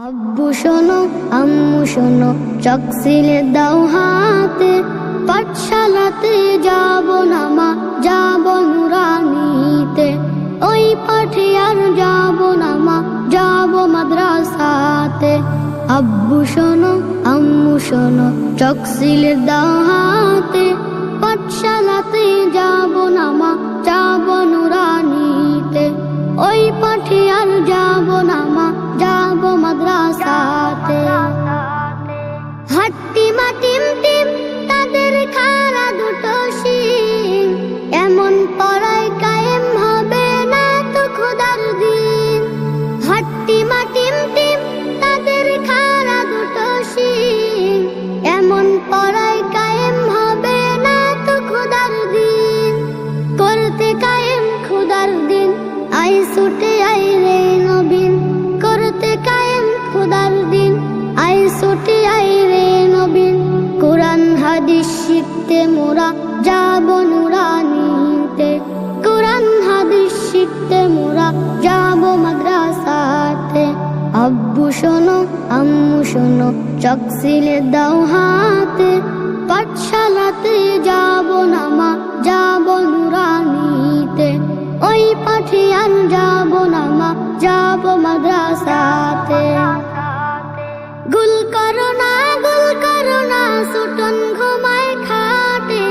আব্বু শোনো আম্মু শোনো, চক সিলে দাও হাতে, পাঠশালাতে যাব না মা, যাব নুরানিতে। ওই পাঠে আর যাব না মা, যাব মাদ্রাসাতে। আব্বু শোনো আম্মু শোনো, চক সিলে দাও হাতে, পাঠশালাতে যাব না মা, যাব নুরানিতে। ওই পাঠে আর যাব না মা, যাব মাদ্রাসাতে। হাট্টি মাটিম টিম তাদের খাড়া দুটো শিং, এমন পড়ায় কায়েম হবে না তো খোদার দিন। হাট্টি মাটিম টিম তাদের খাড়া দুটো শিং, এমন পড়ায় কায়েম হবে না তো খোদার দিন। করতে কায়েম খোদার দিন, আই ছুটে আই রে নবীন। করতে কায়েম খোদার দিন, আই ছুটে আই রে নবীন। কোরআন হাদিস শিখতে মোরা যাব নুরানিতে। কোরআন হাদিস শিখতে মোরা যাব মাদ্রাসাতে। আব্বু শোনো আম্মু শোনো, চক সিলে দাও হাতে, পাঠশালাতে যাব না মা, যাব নুরানিতে। ওই পাঠে আর যাব না মা, যাব মাদ্রাসাতে। গুল করো না সুটন ঘুমায় খাটে,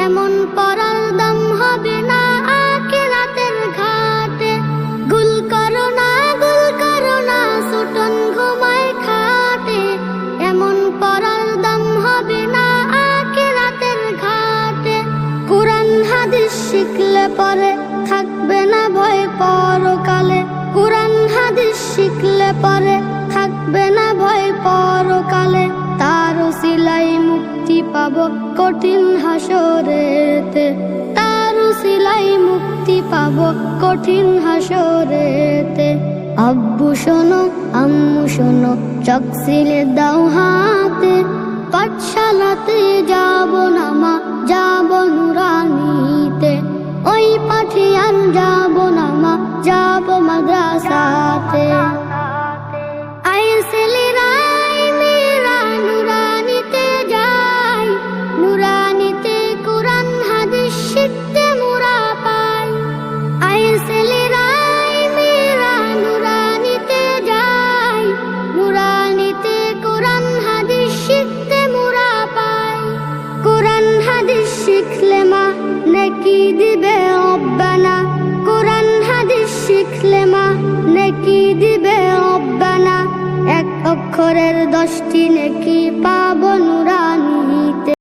এমন পড়ার দাম হবে না আখিরাতের ঘাটে। গুল করো না সুটন ঘুমায় খাটে, এমন পড়ার দাম হবে না আখিরাতের ঘাটে। কোরআন হাদিস শিখলে পরে থাকবে না ভয় পরকালে। কোরআন হাদিস শিখলে পরে থাকবে না ভয় পরকালে। তার উসিলাই মুক্তি পাবো কঠিন হাসরেতে। তার উসিলাই মুক্তি পাবো কঠিন হাসরেতে। আব্বু শোনো আম্মু শোনো, চক সিলে দাও হাতে, পাঠশালাতে যাব না মা, যাব নুরানিতে। ওই পাঠে আর যাব না মা, যাব মাদ্রাসাতে। আই ছেলেরা মেয়েরা নুরানিতে যাই, নুরানিতে কোরআন হাদিস শিখতে মোরা পাই। আই ছেলেরা মেয়েরা নুরানিতে যাই, নুরানিতে কোরআন হাদিস শিখতে মোরা পাই। কোরআন হাদিস শিখলে মা নেকি দিবে রব্বানা। কোরআন হাদিস শিখলে মা নেকি দিবে রব্বানা। এক অক্ষরের 10টি নেকি পাবো